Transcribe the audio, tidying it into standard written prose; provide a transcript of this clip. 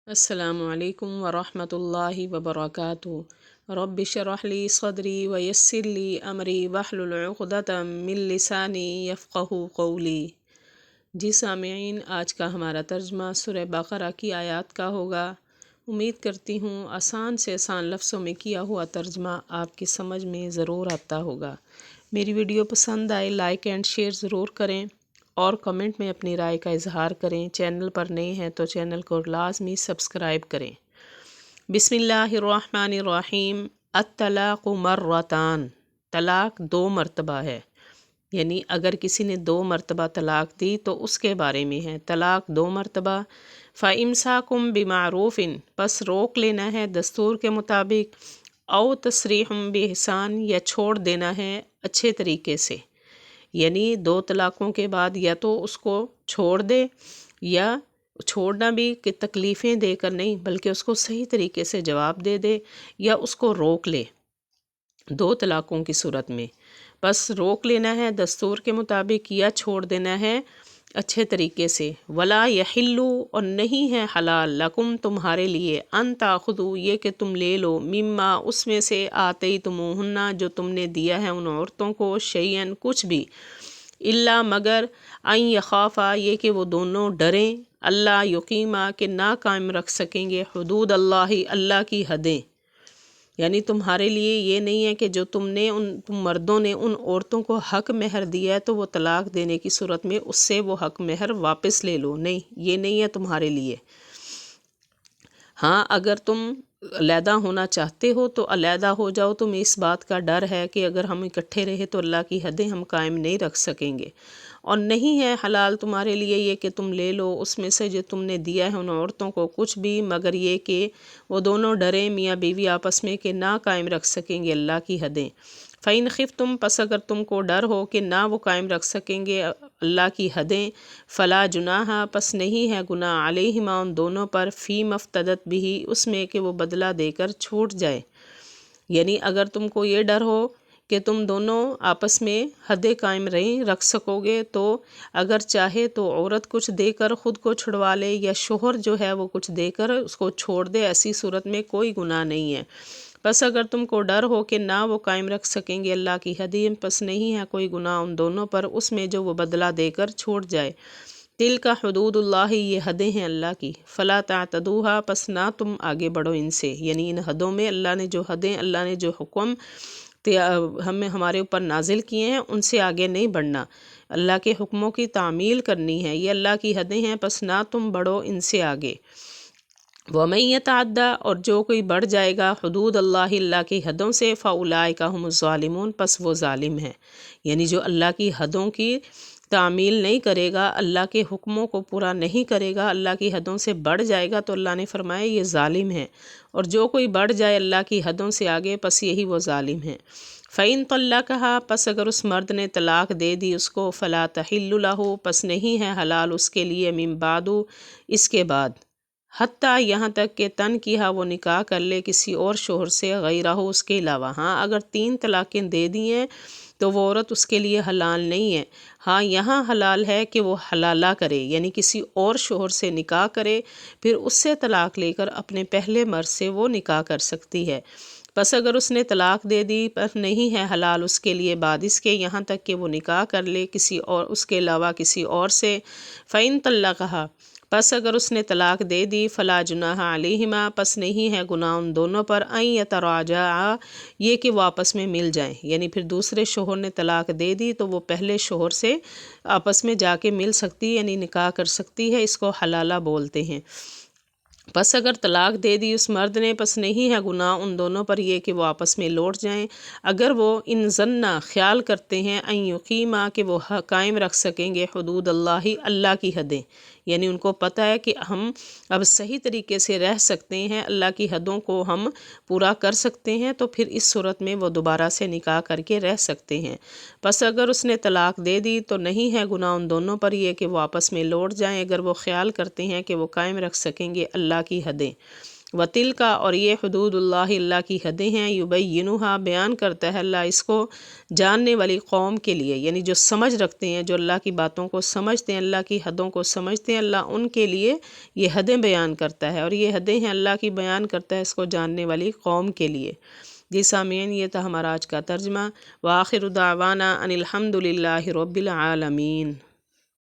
السلام علیکم ورحمۃ اللہ وبرکاتہ۔ رب اشرح لی صدری ویسر لی امری واحلل عقدۃ من لسانی یفقہوا قولی۔ جی سامعین، آج کا ہمارا ترجمہ سورہ بقرہ کی آیات کا ہوگا۔ امید کرتی ہوں آسان سے آسان لفظوں میں کیا ہوا ترجمہ آپ کی سمجھ میں ضرور آتا ہوگا۔ میری ویڈیو پسند آئے لائک اینڈ شیئر ضرور کریں اور کمنٹ میں اپنی رائے کا اظہار کریں۔ چینل پر نئے ہیں تو چینل کو لازمی سبسکرائب کریں۔ بسم اللہ الرحمن الرحیم۔ الطلاق مرتان، طلاق 2 مرتبہ ہے، یعنی اگر کسی نے 2 مرتبہ طلاق دی تو اس کے بارے میں ہے۔ طلاق 2 مرتبہ۔ فَإِمْسَاكُمْ بِمَعْرُوفٍ، پس روک لینا ہے دستور کے مطابق، او تسریح بِإِحْسَان، یا چھوڑ دینا ہے اچھے طریقے سے۔ یعنی 2 طلاقوں کے بعد یا تو اس کو چھوڑ دے، یا چھوڑنا بھی کہ تکلیفیں دے کر نہیں بلکہ اس کو صحیح طریقے سے جواب دے دے، یا اس کو روک لے 2 طلاقوں کی صورت میں۔ بس روک لینا ہے دستور کے مطابق یا چھوڑ دینا ہے اچھے طریقے سے۔ ولا یحل، اور نہیں ہے حلال، لکم تمہارے لیے، ان تاخذوا، یہ کہ تم لے لو، مما اس میں سے، آتیتموہن جو تم نے دیا ہے ان عورتوں کو، شیئن کچھ بھی، الا مگر، ان یخافا یہ کہ وہ دونوں ڈریں، اللہ یقیما کہ نہ قائم رکھ سکیں گے، حدود اللہ اللہ کی حدیں۔ یعنی تمہارے لیے یہ نہیں ہے کہ جو تم مردوں نے ان عورتوں کو حق مہر دیا ہے تو وہ طلاق دینے کی صورت میں اس سے وہ حق مہر واپس لے لو، نہیں، یہ نہیں ہے تمہارے لیے۔ ہاں، اگر تم علیحدہ ہونا چاہتے ہو تو علیحدہ ہو جاؤ، تمہیں اس بات کا ڈر ہے کہ اگر ہم اکٹھے رہے تو اللہ کی حدیں ہم قائم نہیں رکھ سکیں گے۔ اور نہیں ہے حلال تمہارے لیے یہ کہ تم لے لو اس میں سے جو تم نے دیا ہے ان عورتوں کو کچھ بھی، مگر یہ کہ وہ دونوں ڈریں میاں بیوی آپس میں کہ نہ قائم رکھ سکیں گے اللہ کی حدیں۔ فَإِنْ خِفْتُمْ، پس اگر تم کو ڈر ہو کہ نہ وہ قائم رکھ سکیں گے اللہ کی حدیں، فلا جناح، پس نہیں ہے گناہ، علیہما ان دونوں پر، فی مفتدت بھی، اس میں کہ وہ بدلہ دے کر چھوٹ جائے۔ یعنی اگر تم کو یہ ڈر ہو کہ تم دونوں آپس میں حدیں قائم رکھ سکو گے تو اگر چاہے تو عورت کچھ دے کر خود کو چھڑوا لے، یا شوہر جو ہے وہ کچھ دے کر اس کو چھوڑ دے، ایسی صورت میں کوئی گناہ نہیں ہے۔ پس اگر تم کو ڈر ہو کہ نہ وہ قائم رکھ سکیں گے اللہ کی حدیں، پس نہیں ہے کوئی گناہ ان دونوں پر، اس میں جو وہ بدلہ دے کر چھوٹ جائے۔ تلک حدود اللہ، یہ حدیں ہیں اللہ کی، فلا تعتدوها، پس نہ تم آگے بڑھو ان سے، یعنی ان حدوں میں اللہ نے جو حدیں، اللہ نے جو حکم ہمارے اوپر نازل کیے ہیں ان سے آگے نہیں بڑھنا، اللہ کے حکموں کی تعمیل کرنی ہے، یہ اللہ کی حدیں ہیں، پس نہ تم بڑھو ان سے آگے۔ وَمَن يَتَعَدَّ، اور جو کوئی بڑھ جائے گا حدود اللہ، اللہ کی حدوں سے، فَأُولَٰئِکَ هُمُ الظَّالِمُونَ، پس وہ ظالم ہیں۔ یعنی جو اللہ کی حدوں کی تعمیل نہیں کرے گا، اللہ کے حکموں کو پورا نہیں کرے گا، اللہ کی حدوں سے بڑھ جائے گا تو اللہ نے فرمایا یہ ظالم ہے، اور جو کوئی بڑھ جائے اللہ کی حدوں سے آگے پس یہی وہ ظالم ہے۔ فَإِن طَلَّقَهَا، پس اگر اس مرد نے طلاق دے دی اس کو، فَلَا تَحِلُّ لَهُ، پس نہیں ہے حلال اس کے لیے، مِن بعد، اس کے بعد، حتیٰ یہاں تک کہ تن کیا وہ نکاح کر لے کسی اور شوہر سے، غیرہ اس کے علاوہ۔ ہاں، اگر 3 طلاقیں دے دی ہیں تو وہ عورت اس کے لیے حلال نہیں ہے۔ ہاں، یہاں حلال ہے کہ وہ حلالہ کرے، یعنی کسی اور شوہر سے نکاح کرے، پھر اس سے طلاق لے کر اپنے پہلے مرد سے وہ نکاح کر سکتی ہے۔ پس اگر اس نے طلاق دے دی، پر نہیں ہے حلال اس کے لیے بعد اس کے، یہاں تک کہ وہ نکاح کر لے کسی اور، اس کے علاوہ کسی اور سے۔ فَإِن طَلَّقَهَا، پس اگر اس نے طلاق دے دی، فلا جناح علیہما، پس نہیں ہے گناہ ان دونوں پر، ان یتراجعا، یہ کہ وہ آپس میں مل جائیں، یعنی پھر دوسرے شوہر نے طلاق دے دی تو وہ پہلے شوہر سے آپس میں جا کے مل سکتی، یعنی نکاح کر سکتی ہے، اس کو حلالہ بولتے ہیں۔ پس اگر طلاق دے دی اس مرد نے، پس نہیں ہے گناہ ان دونوں پر یہ کہ وہ آپس میں لوٹ جائیں، اگر وہ ان ظنّا، خیال کرتے ہیں، ان یقیما، کہ وہ قائم رکھ سکیں گے، حدود اللہ، اللہ کی حدیں، یعنی ان کو پتہ ہے کہ ہم اب صحیح طریقے سے رہ سکتے ہیں، اللہ کی حدوں کو ہم پورا کر سکتے ہیں، تو پھر اس صورت میں وہ دوبارہ سے نکاح کر کے رہ سکتے ہیں۔ پس اگر اس نے طلاق دے دی تو نہیں ہے گناہ ان دونوں پر یہ کہ وہ آپس میں لوٹ جائیں، اگر وہ خیال کرتے ہیں کہ وہ قائم رکھ سکیں گے اللہ کی حدیں۔ وطل کا اور یہ حدود اللہ، اللہ کی حدیں ہیں، یبینھا بیان کرتا ہے اللہ اس کو جاننے والی قوم کے لیے، یعنی جو سمجھ رکھتے ہیں، جو اللہ کی باتوں کو سمجھتے ہیں، اللہ کی حدوں کو سمجھتے ہیں، اللہ ان کے لیے یہ حدیں بیان کرتا ہے، اور یہ حدیں ہیں اللہ کی بیان کرتا ہے اس کو جاننے والی قوم کے لیے۔ جی سامعین، یہ تھا ہمارا آج کا ترجمہ۔ وآخر دعوانا ان الحمد للہ رب العالمین۔